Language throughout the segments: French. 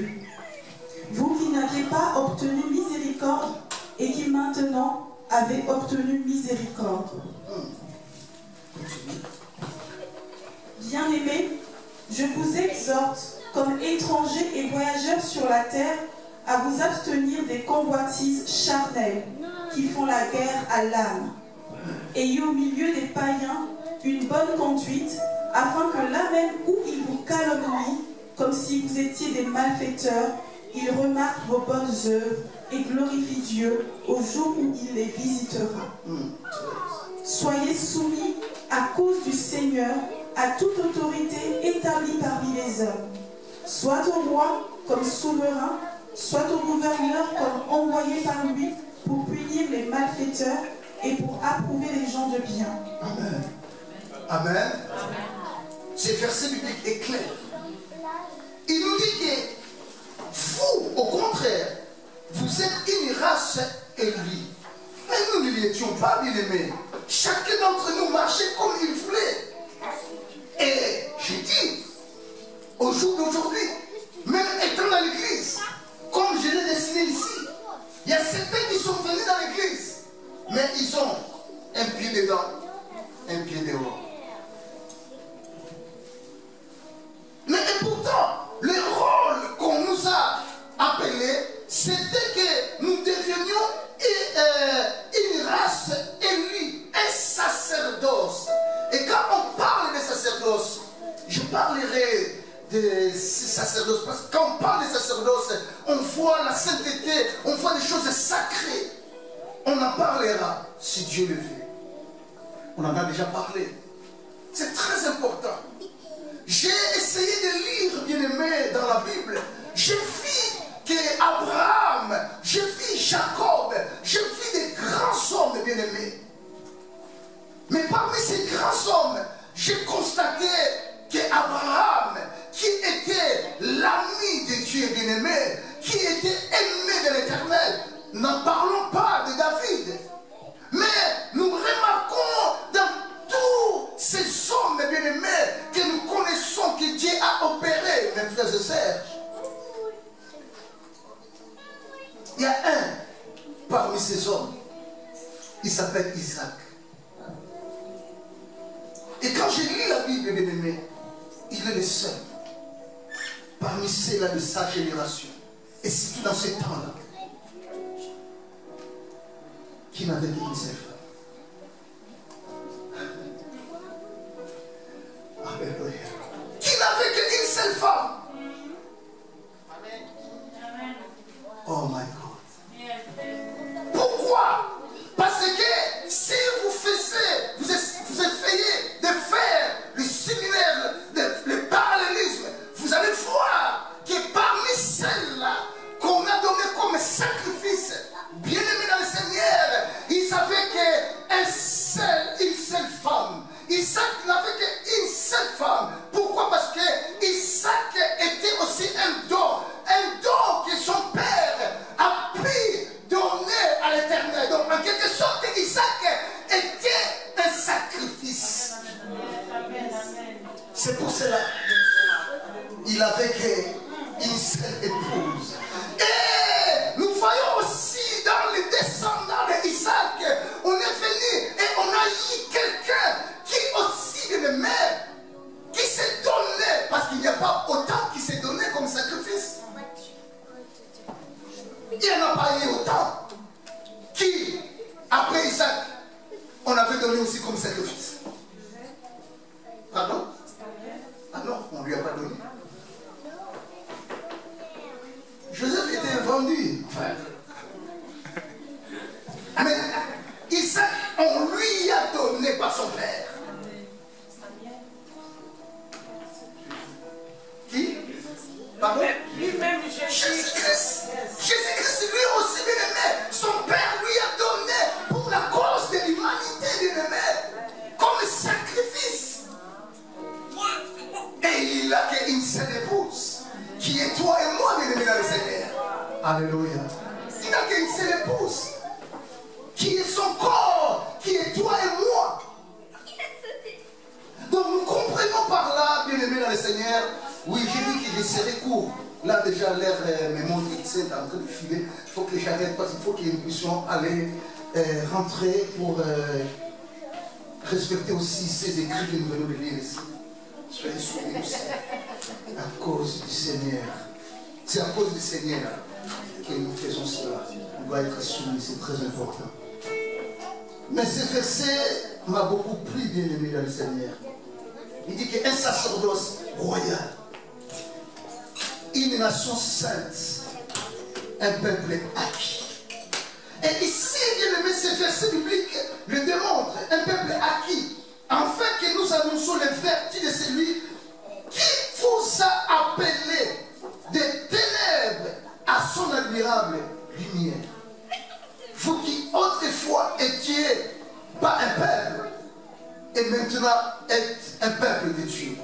Jésus. Vous qui n'aviez pas obtenu miséricorde et qui maintenant avez obtenu miséricorde. Bien-aimés, je vous exhorte, comme étrangers et voyageurs sur la terre, à vous abstenir des convoitises charnelles qui font la guerre à l'âme. Ayez au milieu des païens une bonne conduite, afin que là même où ils vous calomnient, comme si vous étiez des malfaiteurs, ils remarquent vos bonnes œuvres et glorifient Dieu au jour où il les visitera. Soyez soumis à cause du Seigneur à toute autorité établie parmi les hommes, soit au roi comme souverain, soit au gouverneur comme envoyé par lui pour punir les malfaiteurs et pour approuver les gens de bien. Amen. Amen. Ce verset biblique est clair. Il nous dit que vous, au contraire, vous êtes une race élue. Mais nous ne l'étions pas, bien-aimés. Chacun d'entre nous marchait comme il voulait. Et j'ai dit, au jour d'aujourd'hui, même étant dans l'église, comme je l'ai dessiné ici, il y a certains qui sont venus dans l'église, mais ils ont un pied dedans, un pied dehors. Mais et pourtant, le rôle qu'on nous a appelé, c'était que nous devenions une race élue, un sacerdoce. Et quand on parle de sacerdoce, je parlerai de sacerdoce, parce que quand on parle de sacerdoce, on voit la sainteté, on voit des choses sacrées. On en parlera si Dieu le veut. On en a déjà parlé. C'est très important. J'ai essayé de lire, bien-aimé, dans la Bible. Je vis qu'Abraham, je vis Jacob, je vis des grands hommes, bien-aimés. Mais parmi ces grands hommes, j'ai constaté qu'Abraham, qui était l'ami de Dieu, bien-aimé, qui était aimé de l'Éternel, n'en parlons pas de David. Mais nous remarquons dans tous ces hommes, bien-aimés, que nous connaissons que Dieu a opéré, mes frères et sœurs. Il y a un parmi ces hommes, il s'appelle Isaac. Et quand je lis la Bible, bien-aimé, il est le seul parmi ceux-là de sa génération, et surtout dans ce temps-là, qui n'avait qu'une seule femme. Alléluia. Qui n'avait qu'une seule femme. Oh my God. Pourquoi? Parce que si vous essayez de faire le séminaire, le parallélisme, vous allez voir que parmi celles-là qu'on a donné comme sacrifice, bien aimé dans le Seigneur, ils n'avaient qu'une seule femme. Isaac n'avait qu'une seule femme. Pourquoi? Parce que Isaac était aussi un don que son père a pu donner à l'Éternel. Donc en quelque sorte, Isaac était un sacrifice. C'est pour cela il avait qu'une seule épouse. Et nous voyons aussi dans les descendants d'Isaac, on est venu et on a eu quelqu'un qui aussi est le maire, qui s'est donné, parce qu'il n'y a pas autant qui s'est donné comme sacrifice. Il n'y en a pas eu autant qui, après Isaac, on avait donné aussi comme sacrifice. Pardon? Ah non, on ne lui a pas donné. Joseph était vendu, frère. Mais Isaac, on lui a donné par son père. Qui? Pardon? Lui-même, Jésus-Christ. Jésus-Christ, lui aussi, bien aimé. Son père lui a donné pour la cause de l'humanité, bien aimé, comme sacrifice. Et il n'a qu'une seule épouse, qui est toi et moi, bien aimé dans le Seigneur. Alléluia. Il n'a qu'une seule épouse, qui est son corps, qui est toi et moi. Donc nous comprenons par là, bien aimé dans le Seigneur, Oui, j'ai dit que je serai court. Là, déjà, l'air me montre que c'est en train de filer. Il faut que j'arrête parce qu'il faut que nous puissions aller rentrer pour respecter aussi ces écrits que nous venons de lire ici. Soyez soumis aussi. À cause du Seigneur. C'est à cause du Seigneur que nous faisons cela. On doit être soumis, c'est très important. Mais ce verset m'a beaucoup plu, bien aimé dans le Seigneur. Il dit qu'un sacerdoce royal, une nation sainte, un peuple acquis. Et ici, bien aimé, ce verset biblique le démontre, un peuple acquis, afin que nous annonçons les vertus de celui qui vous a appelé des ténèbres à son admirable lumière. Vous qui autrefois étiez pas un peuple, et maintenant êtes un peuple de Dieu.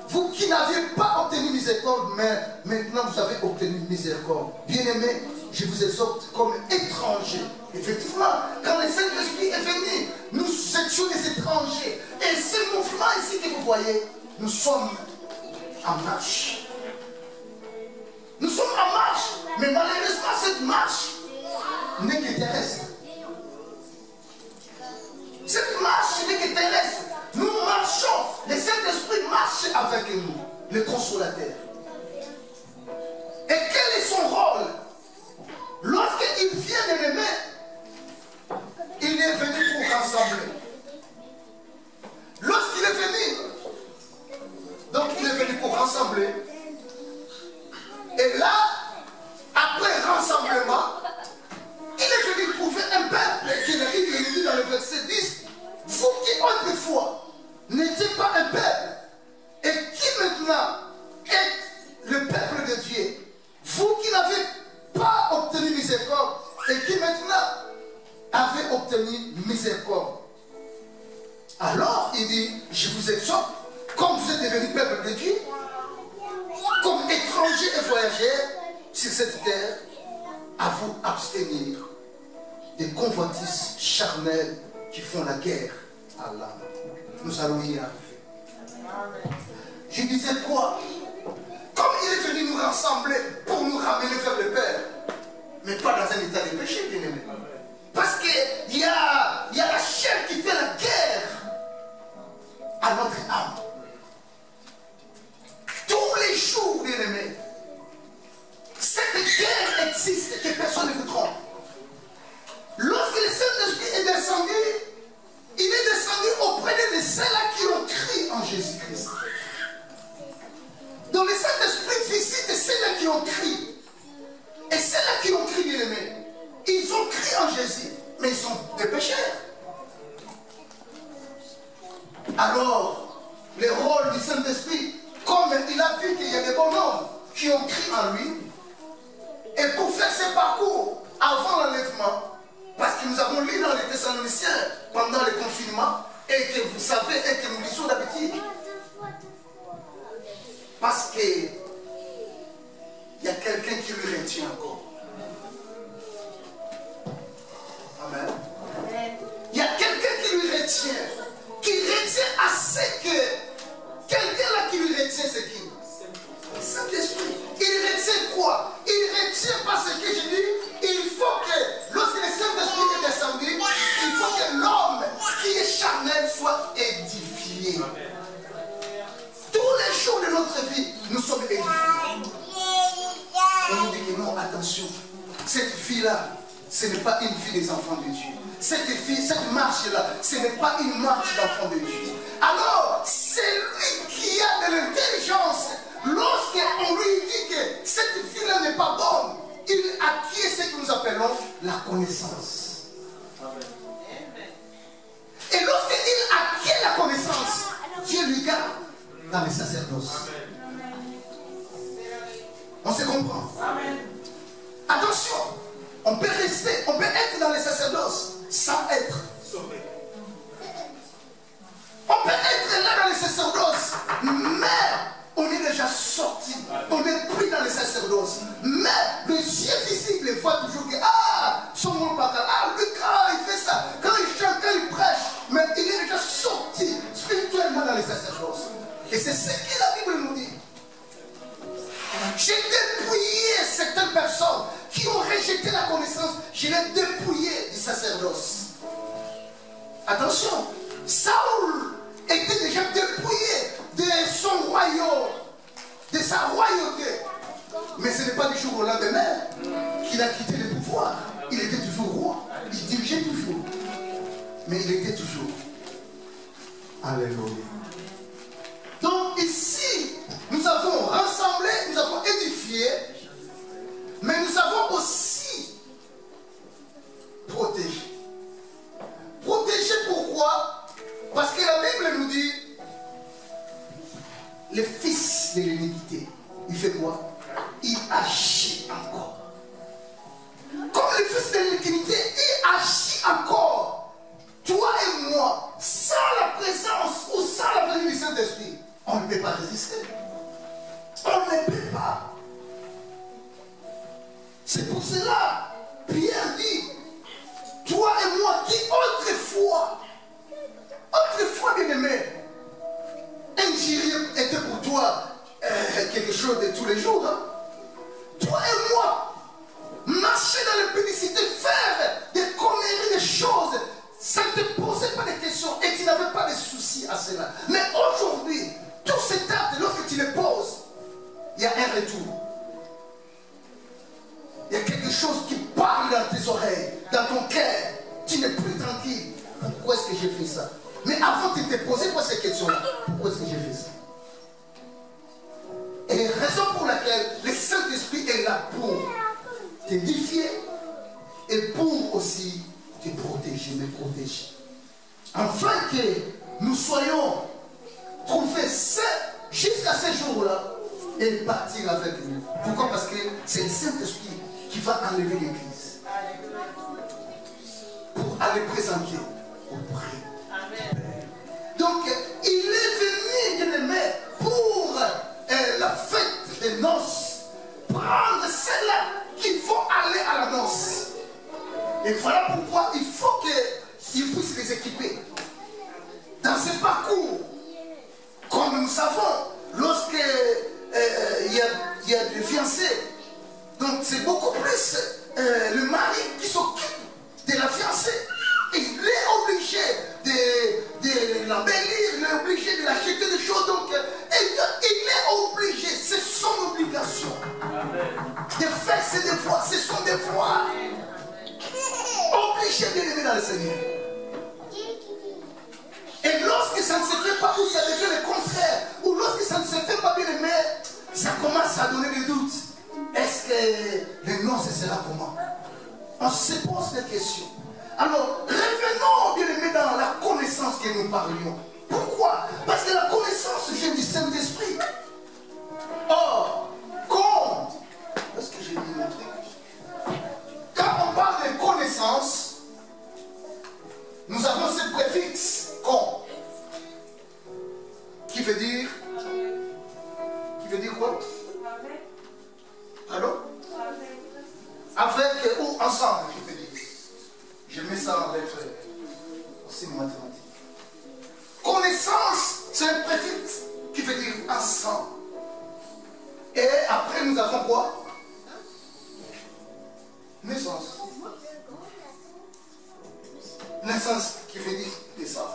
Vous qui n'aviez pas obtenu miséricorde, mais maintenant vous avez obtenu miséricorde. Bien-aimés, je vous exhorte comme étrangers. Effectivement, quand le Saint-Esprit est venu, nous étions des étrangers. Et ce mouvement ici que vous voyez, nous sommes en marche. Nous sommes en marche, mais malheureusement cette marche n'est que terrestre. Cette marche n'est que terrestre. Nous marchons, le Saint-Esprit marche avec nous, le consolateur. Et quel est son rôle? Lorsqu'il vient de l'aimer, il est venu pour rassembler. Lorsqu'il est venu, donc il est venu pour rassembler. Et là, après rassemblement, il est venu trouver un peuple qu'il a dit dans le verset 10. Vous qui autrefois n'étiez pas un peuple et qui maintenant êtes le peuple de Dieu, vous qui n'avez pas obtenu miséricorde et qui maintenant avez obtenu miséricorde. Alors il dit, je vous exhorte, comme vous êtes devenus peuple de Dieu, comme étrangers et voyageurs sur cette terre, à vous abstenir des convoitises charnelles qui font la guerre à l'âme. Nous allons y arriver. Je disais quoi? Comme il est venu nous rassembler pour nous ramener vers le Père, mais pas dans un état de péché, bien aimé. Parce qu'il y a la chair qui fait la guerre à notre âme. Tous les jours, bien aimé, cette guerre existe, que personne ne vous trompe. Lorsque le Saint-Esprit est descendu, il est descendu auprès de ceux-là qui ont cru en Jésus-Christ. Donc le Saint-Esprit visite ceux-là qui ont cru. Et ceux-là qui ont cru, bien aimé, ils ont cru en Jésus, mais ils sont des pécheurs. Alors, le rôle du Saint-Esprit, comme il a vu qu'il y a des bonhommes qui ont cru en lui, et pour faire ce parcours avant l'enlèvement, parce que nous avons lu dans les Thessaloniciens pendant le confinement, et que vous savez, et que nous lisons d'habitude. Parce que il y a quelqu'un qui lui retient encore. Amen. Il y a quelqu'un qui lui retient assez que quelqu'un là qui lui retient, c'est qui? Le Saint-Esprit. Il retient quoi? Il retient parce que je dis, il faut que lorsque le Saint-Esprit est descendu, il faut que l'homme qui est charnel soit édifié. Tous les jours de notre vie, nous sommes édifiés. On nous dit que non, attention, cette vie-là, ce n'est pas une vie des enfants de Dieu. Cette marche-là, ce n'est pas une marche d'enfants de Dieu. Alors, c'est lui qui a de l'intelligence. Lorsqu'on lui dit que cette vie-là n'est pas bonne, il acquiert ce que nous appelons la connaissance. Et lorsqu'il acquiert la connaissance, Dieu lui garde dans les sacerdoces. On se comprend? Attention, on peut rester, on peut être dans les sacerdoces sans être sauvé. On peut être là dans les sacerdoces, mais on est déjà sorti, on est pris dans les sacerdoces. Mais le ciel visible voit toujours que, son monde pas lui quand il fait ça, quand il chante, quand il prêche, mais il est déjà sorti spirituellement dans les sacerdoces. Et c'est ce que la Bible nous dit. connaissance, je l'ai dépouillé du sacerdoce. Attention, Saoul était déjà dépouillé de son royaume, de sa royauté. Mais ce n'est pas du jour au lendemain qu'il a quitté le pouvoir. Il était toujours roi, il dirigeait toujours. Mais il était toujours. Alléluia. Donc ici, nous avons rassemblé, nous avons édifié, mais nous avons aussi protégé. Protégé pourquoi? Parce que la Bible nous dit, le fils de l'iniquité, il fait quoi? Il agit encore. Comme le fils de l'iniquité, il agit encore. Toi et moi, sans la présence ou sans la venue du Saint-Esprit, on ne peut pas résister. On ne peut pas. C'est pour cela, Pierre dit, toi et moi qui autrefois, bien aimé, ingérer était pour toi quelque chose de tous les jours. Hein? Toi et moi, marcher dans l'impudicité, faire des conneries, des choses, ça ne te posait pas de questions et tu n'avais pas de soucis à cela. Mais aujourd'hui, tous ces actes, lorsque tu les poses, il y a un retour. Il y a quelque chose qui parle dans tes oreilles, dans ton cœur. Tu n'es plus tranquille. Pourquoi est-ce que j'ai fait ça? Mais avant de te poser pas ces questions-là, pourquoi est-ce que j'ai fait ça? Et raison pour laquelle le Saint-Esprit est là pour t'édifier et pour aussi te protéger, me protéger. Afin que nous soyons trouvés sains jusqu'à ce jour-là et partir avec nous. Pourquoi? Parce que c'est le Saint-Esprit qui va enlever l'Église pour aller présenter auprès. Donc, il est venu, bien-aimé, pour la fête des noces, prendre celles-là qui vont aller à la noce. Et voilà pourquoi il faut qu'ils puissent les équiper. Dans ce parcours, comme nous savons, lorsque il y a des fiancés, donc c'est beaucoup plus le mari qui s'occupe de la fiancée. Il est obligé de l'embellir, il est obligé de l'acheter des choses. Donc, il est obligé, c'est son obligation. De faire ses devoirs, c'est son devoir. Obligé de l'aimer dans le Seigneur. Et lorsque ça ne se fait pas, ou ça devient le contraire, ou lorsque ça ne se fait pas bien aimé, ça commence à donner des doutes. Est-ce que le non, ce sera comment? On se pose des questions. Alors, revenons bien aimé dans la connaissance que nous parlions. Pourquoi? Parce que la connaissance vient du Saint-Esprit. Or, quand, est-ce que j'ai mis mon truc? Quand on parle de connaissance, nous avons ce préfixe quand, qui veut dire quoi? Pardon? Avec ou ensemble, je peux dire. Je mets ça en lettres aussi mathématiques. Connaissance, c'est un préfixe qui veut dire ensemble. Et après, nous avons quoi? Naissance. Naissance qui veut dire naissance.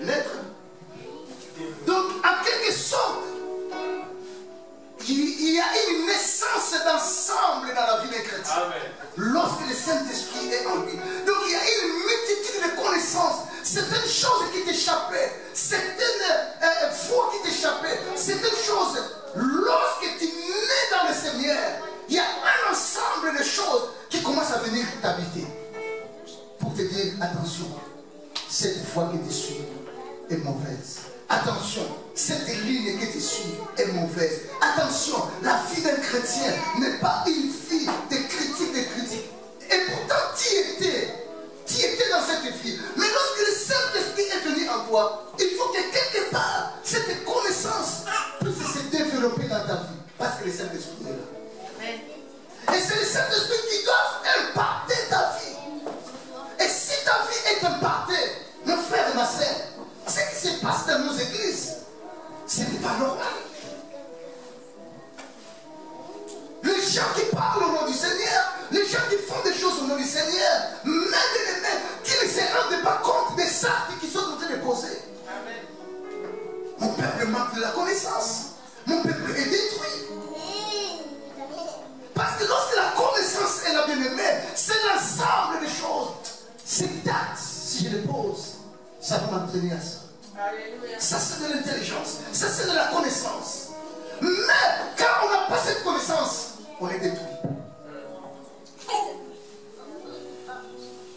Naître. Donc, en quelque sorte, il y a une naissance d'ensemble dans la vie des chrétiens. Lorsque le Saint-Esprit est en lui. Donc il y a une multitude de connaissances. Certaines choses qui t'échappaient, certaines voies qui t'échappaient, certaines choses. Lorsque tu nais dans le Seigneur, il y a un ensemble de choses qui commencent à venir t'habiter. Pour te dire, attention, cette voie que tu suis est mauvaise. Attention, cette ligne que tu suis est mauvaise. Attention, la vie d'un chrétien n'est pas une vie de critique. Et pourtant, tu étais dans cette vie. Mais lorsque le Saint-Esprit est venu en toi, il faut que quelque part, cette connaissance puisse se développer dans ta vie. Parce que le Saint-Esprit est là. Et c'est le Saint-Esprit qui doit impacter ta vie. Et si ta vie est impactée, mon frère et ma sœur, ce qui se passe dans nos églises, ce n'est pas normal. Les gens qui parlent au nom du Seigneur, les gens qui font des choses du Seigneur, même les mêmes qui ne se rendent pas compte des actes qui sont en train de poser. Mon peuple manque de la connaissance. Mon peuple est détruit. Parce que lorsque la connaissance est la bien-aimée, c'est l'ensemble des choses. Ces actes, si je les pose, ça va m'entraîner à ça. Ça, c'est de l'intelligence. Ça, c'est de la connaissance. Mais quand on n'a pas cette connaissance, on est détruit.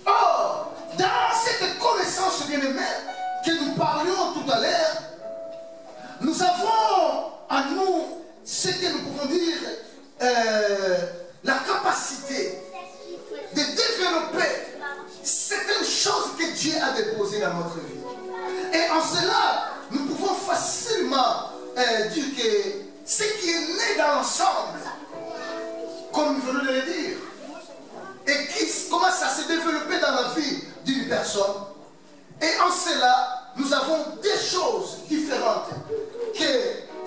Or, dans cette connaissance bien-aimée que nous parlions tout à l'heure, nous avons en nous ce que nous pouvons dire la capacité de développer certaines choses que Dieu a déposées dans notre vie. Et en cela, nous pouvons facilement dire que ce qui est né dans l'ensemble, comme nous venons de le dire, et qui commence à se développer dans la vie d'une personne, et en cela, nous avons des choses différentes qui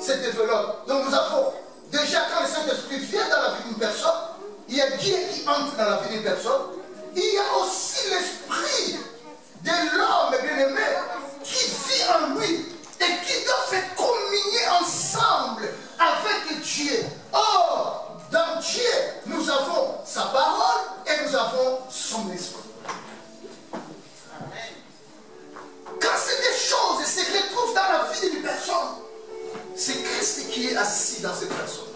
se développent. Donc nous avons déjà, quand le Saint-Esprit vient dans la vie d'une personne, il y a Dieu qui entre dans la vie d'une personne. Il y a aussi l'esprit de l'homme bien-aimé qui vit en lui et qui doit faire communier ensemble avec Dieu. Or, dans Dieu, nous avons sa parole et nous avons son esprit. Quand c'est des choses se retrouvent dans la vie d'une personne, c'est Christ qui est assis dans cette personne.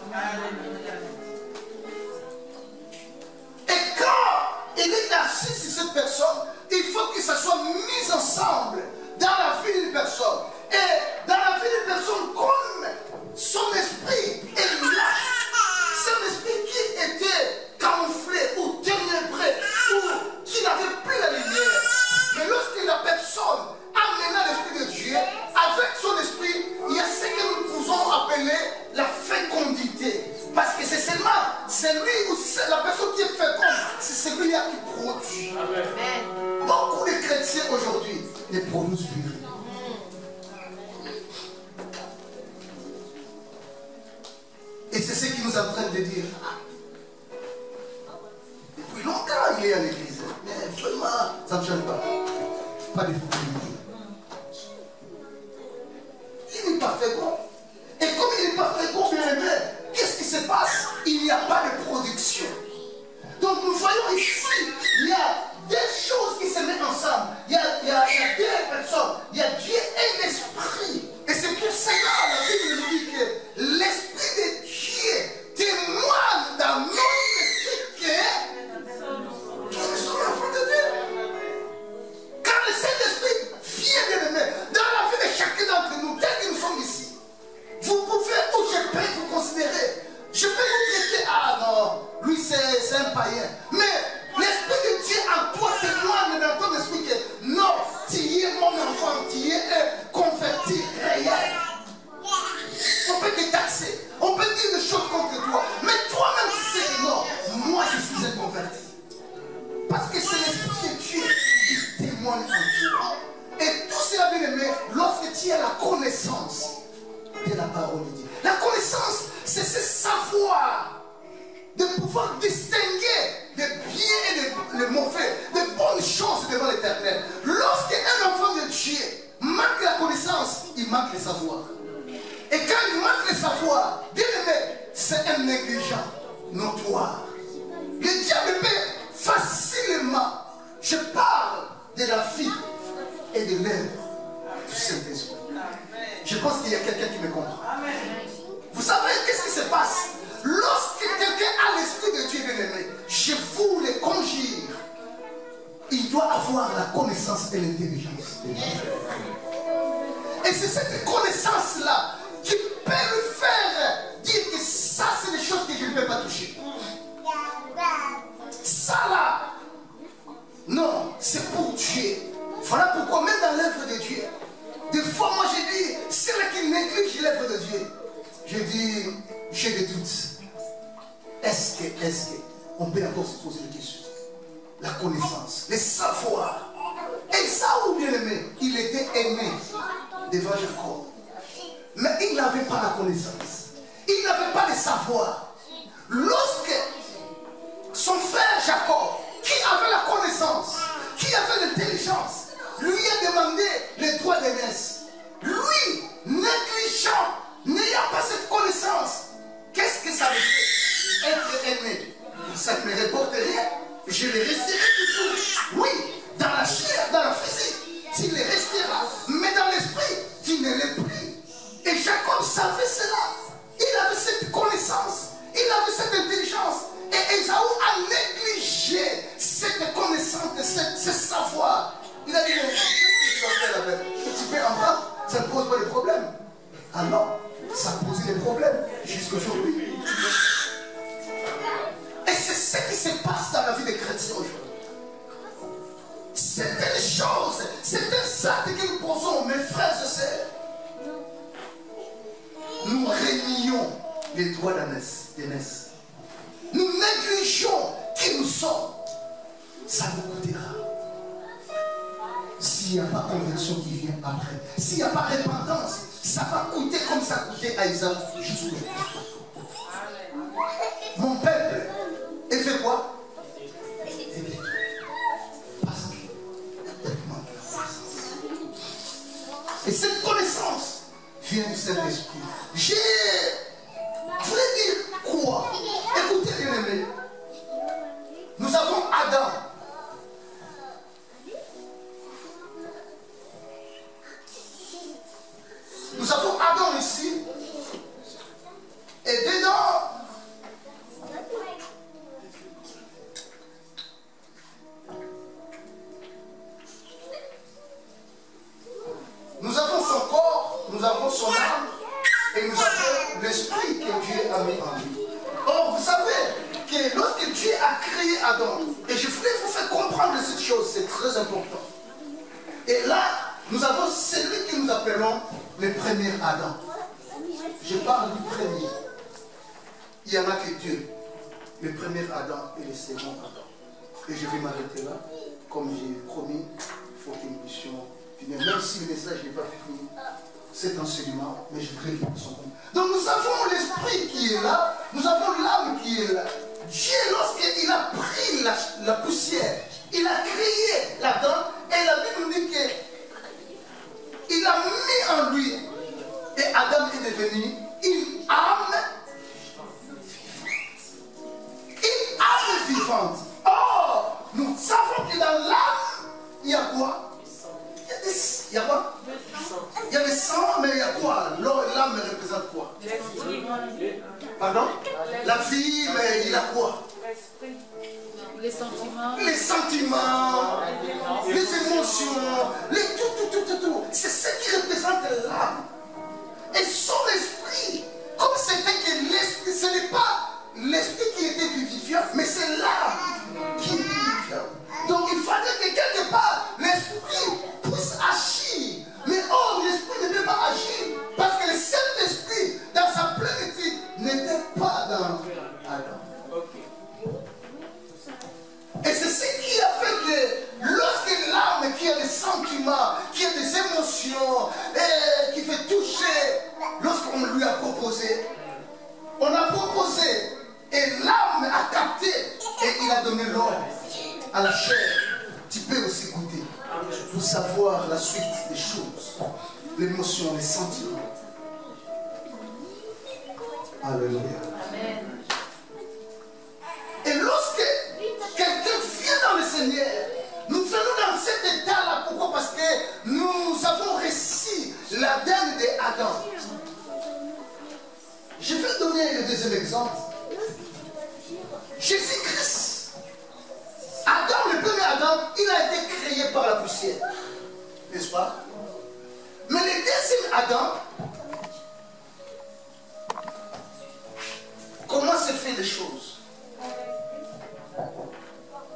Et quand il est assis sur cette personne, il faut que ça soit mis ensemble dans la vie d'une personne. Et dans la vie d'une personne, comme son esprit est là, c'est un esprit qui était camouflé ou ténébré, ou qui n'avait plus la lumière. Mais lorsque la personne amena l'esprit de Dieu, avec son esprit, il y a ce que nous pouvons appeler la fécondité. Parce que c'est seulement celui ou la personne qui est féconde, c'est celui-là qui produit. Amen. Beaucoup de chrétiens aujourd'hui ne produisent plus. Et c'est ce qui nous entraîne de dire. Depuis longtemps, il est à l'église. Mais vraiment, ça ne change pas. Pas de fécondité. Il n'est pas fécond. Et comme il n'est pas fécond, bien aimé, qu'est-ce qui se passe? Il n'y a pas de production. Donc nous voyons ici, il y a des choses qui se mettent ensemble. Il y a deux personnes. Il y a Dieu et l'esprit. Et c'est pour cela la Bible nous dit que l'esprit de Dieu témoigne dans notre esprit que nous sommes enfants de Dieu. Quand le Saint-Esprit vient, bien aimé, dans la vie de chacun d'entre nous, tel que nous sommes ici, vous pouvez, ou je peux vous considérer, je peux vous traiter, ah non, lui c'est un païen. Mais l'Esprit de Dieu en toi témoigne dans ton esprit que non, tu es mon enfant, tu es converti réel. On peut te taxer, on peut dire des choses contre toi, mais toi-même tu sais que non, moi je suis un converti. Parce que c'est l'Esprit de Dieu qui témoigne en toi. Et tout cela, bien aimé, lorsque tu as la connaissance de la parole de Dieu. La connaissance, c'est ce savoir de pouvoir distinguer les biens et les mauvais, les bonnes choses devant l'Éternel. Lorsqu'un enfant de Dieu manque la connaissance, il manque le savoir. Et quand il manque le savoir, bien aimé, c'est un négligent notoire. Le diable peut facilement, je parle de la vie et de l'œuvre du Saint-Esprit. Je pense qu'il y a quelqu'un qui me comprend. Vous savez qu'est-ce qui se passe? Lorsque quelqu'un a l'esprit de Dieu bien-aimé, je vous le conjure, il doit avoir la connaissance et l'intelligence de Dieu. Et c'est cette connaissance-là qui peut lui faire dire que ça, c'est des choses que je ne peux pas toucher. Ça là, non, c'est pour Dieu. Voilà pourquoi même dans l'œuvre de Dieu, des fois moi je dis, c'est là qui néglige l'œuvre de Dieu. Je dis, j'ai des doutes. Est-ce que, on peut encore se poser des questions? La connaissance, le savoir. Esaü, bien aimé, il était aimé devant Jacob. Mais il n'avait pas la connaissance. Il n'avait pas le savoir. Lorsque son frère Jacob, qui ça ne me reporte rien. Je le resterai toujours. Oui, dans la chair, dans la physique, tu le resteras. Mais dans l'esprit, tu ne l'es plus. Et Jacob savait cela. Il avait cette connaissance. Il avait cette intelligence. Et Ésaü a négligé cette connaissance, ce savoir. Il a dit, mais qu'est-ce que tu vas faire avec? Tu peux en prendre, ça ne pose pas de problème. Ah non, ça pose des problèmes jusqu'aujourd'hui. Et c'est ce qui se passe dans la vie des chrétiens aujourd'hui. Certaines choses, certains actes que nous posons, mes frères et sœurs, nous régnons les droits d'aînesse. Nous négligeons qui nous sommes. Ça nous coûtera. S'il n'y a pas conversion qui vient après, s'il n'y a pas repentance, ça va coûter comme ça coûtait à Isaac jusqu'au bout. Mon peuple, et fait quoi? Parce qu'il manque la connaissance. Et cette connaissance vient du Saint-Esprit. Je voulais dire quoi? Écoutez, bien aimé. Nous avons Adam. Nous avons Adam ici. Et dedans, nous avons son corps, nous avons son âme, et nous avons l'esprit que Dieu a mis en lui. Or, vous savez que lorsque Dieu a créé Adam, et je voulais vous faire comprendre cette chose, c'est très important. Et là, nous avons celui que nous appelons le premier Adam. Je parle du premier. Il n'y en a que Dieu. Le premier Adam et le second Adam. Et je vais m'arrêter là. Comme j'ai promis, il faut que nous puissions finir. Même si le message n'est pas fini, cet enseignement, mais je voudrais qu'il soit compris. Donc nous avons l'esprit qui est là, nous avons l'âme qui est là. Dieu, lorsqu'il a pris la poussière, il a créé l'Adam, et la Bible nous dit qu'il a mis en lui, et Adam est devenu une âme vivante. Une âme vivante. Or, nous savons que dans l'âme, il y a quoi? Il y a quoi? Il y a le sang, mais il y a quoi? L'âme représente quoi? Pardon? La vie, mais il a quoi? Les sentiments. Les sentiments, les émotions, tout. C'est ce qui représente l'âme. Et son esprit, comme c'était que l'esprit, ce n'est pas l'esprit qui était vivifiant, mais c'est l'âme qui est vivifiante. Donc il fallait que quelque part, l'esprit puisse agir. Mais or, l'esprit ne peut pas agir parce que le Saint-Esprit, dans sa plénitude, n'était pas dans Adam. Et c'est ce qui a fait que lorsque l'âme qui a des sentiments, qui a des émotions, et qui fait toucher, lorsqu'on lui a proposé, on a proposé, et l'âme a capté, et il a donné l'ordre à la chair. Tu peux aussi goûter pour savoir la suite des choses, l'émotion, les sentiments. Alléluia. Amen. Et lorsque quelqu'un vient dans le Seigneur, nous venons dans cet état-là. Pourquoi? Parce que nous avons reçu l'ADN d'Adam. Je vais donner le deuxième exemple. Jésus-Christ. Adam, le premier Adam, il a été créé par la poussière. N'est-ce pas? Mais le deuxième Adam, comment se fait les choses?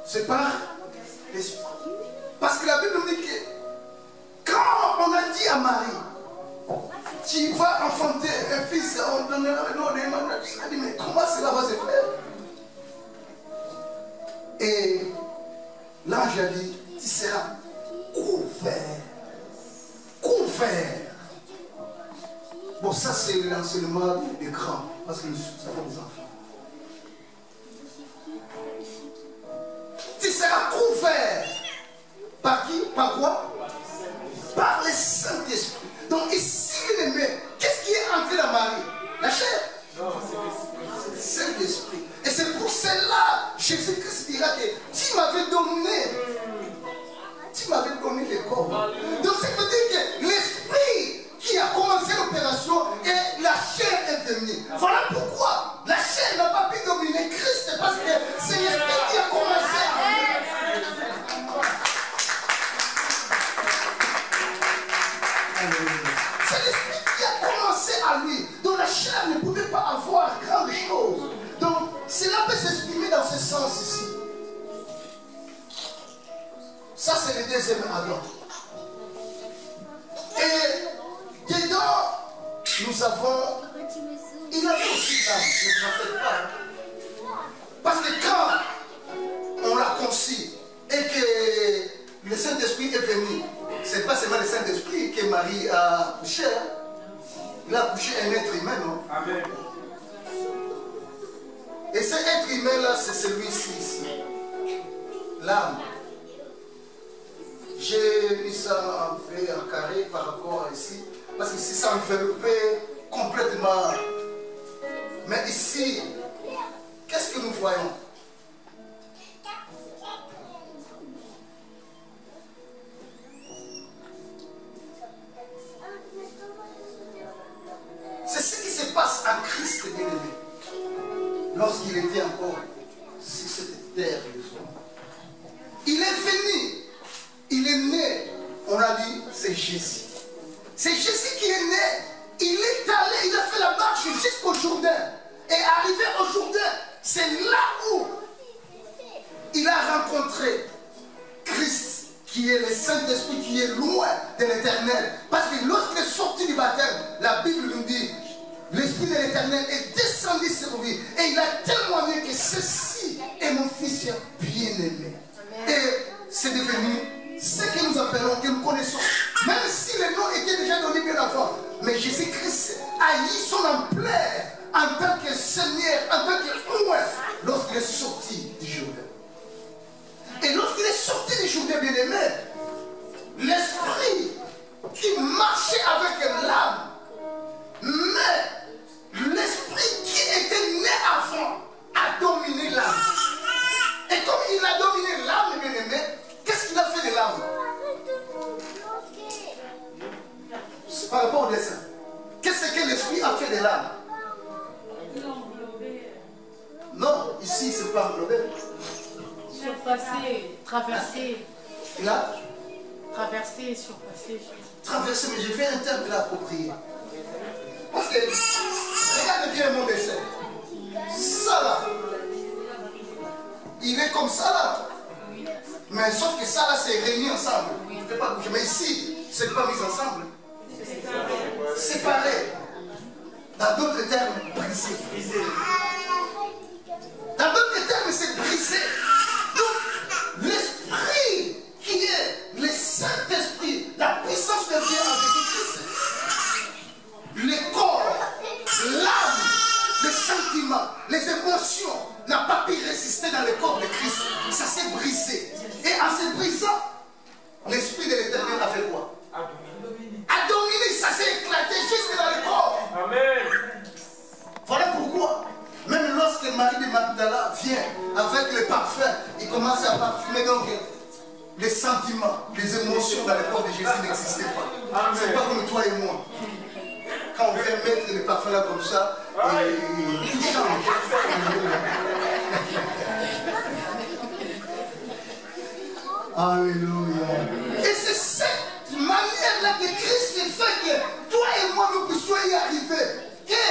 C'est par l'esprit. Parce que la Bible nous dit que quand on a dit à Marie, tu vas enfanter un fils, on donnera le nom d'Emmanuel, elle a dit, mais comment cela va se faire? Et l'ange a dit, tu seras couvert. Couvert. Bon, ça c'est l'enseignement des grands, parce que nous avons des enfants. Tu seras couvert. Par qui? Par quoi? Par le Saint-Esprit. Donc ici, qu'est-ce qui est entré dans Marie? La chair? Non, c'est le Saint-Esprit. Et c'est pour cela, Jésus-Christ dira que tu m'avais donné le corps. Donc ça veut dire que l'esprit qui a commencé l'opération et la chair est venue. Voilà pourquoi la chair n'a pas pu dominer Christ, parce que c'est l'esprit qui a commencé. C'est l'esprit qui a commencé à lui. Donc la chair ne pouvait pas avoir grande chose. Donc cela peut s'exprimer dans ce sens ici. Ça c'est le deuxième Adam. Et dedans, nous avons... Il avait aussi l'âme, ne t'en faites pas. Parce que quand on l'a conçu et que le Saint-Esprit est venu, ce n'est pas seulement le Saint-Esprit que Marie a couché. Il a couché un être humain, non? Amen. Et cet être humain-là, c'est celui-ci, ici. L'âme. J'ai mis ça un peu en carré par rapport à ici, parce qu'ici ça enveloppait complètement. Mais ici, qu'est-ce que nous voyons? C'est ce qui se passe en Christ bien-aimé, lorsqu'il était encore sur cette terre de son. Il est venu. Il est né, on a dit, c'est Jésus. C'est Jésus qui est né. Il est allé, il a fait la marche jusqu'au Jourdain. Et arrivé au Jourdain, c'est là où il a rencontré Christ, qui est le Saint-Esprit, qui est loin de l'Éternel. Parce que lorsqu'il est sorti du baptême, la Bible nous dit, l'Esprit de l'Éternel est descendu sur lui. Et il a témoigné que ceci est mon Fils bien-aimé. Et c'est devenu ce que nous appelons, que nous connaissons, même si le nom était déjà donné bien avant, mais Jésus-Christ a eu son ampleur en tant que Seigneur, en tant que roi, lorsqu'il est sorti du Jourdain. Et lorsqu'il est sorti du Jourdain, bien-aimé, l'esprit qui marchait avec l'âme, mais l'esprit qui était né avant a dominé l'âme. Et comme il a dominé l'âme, bien-aimé, qu'est-ce qu'il a fait de l'âme? Par rapport au dessin. Qu'est-ce que l'esprit a fait de l'âme? Non, ici, c'est pas englobé. Surpasser, traverser. Il a Traverser, surpasser. traversé, mais j'ai fait un terme de l'approprié. Parce que, regardez bien mon dessin. Ça là, il est comme ça là. Mais sauf que ça là, c'est réuni ensemble. Il ne peut pas bouger. Mais ici, c'est pas mis ensemble. Séparé. Dans d'autres termes, brisé. Dans d'autres termes, c'est brisé. Donc, l'esprit qui est le Saint-Esprit, la puissance de Dieu en Jésus-Christ, le corps, l'âme, les sentiments, les émotions n'ont pas pu résister dans le corps de Christ. Ça s'est brisé. Et en se brisant, l'Esprit de l'Éternel a fait quoi? A dominé, ça s'est éclaté jusque dans le corps. Amen. Voilà pourquoi, même lorsque Marie de Magdala vient avec le parfum, il commence à parfumer, donc les sentiments, les émotions dans le corps de Jésus n'existaient pas. C'est pas comme toi et moi. Quand on vient mettre le parfum là comme ça, tout change. Alléluia. Et c'est cette manière-là que Christ fait que toi et moi nous puissions y arriver. Que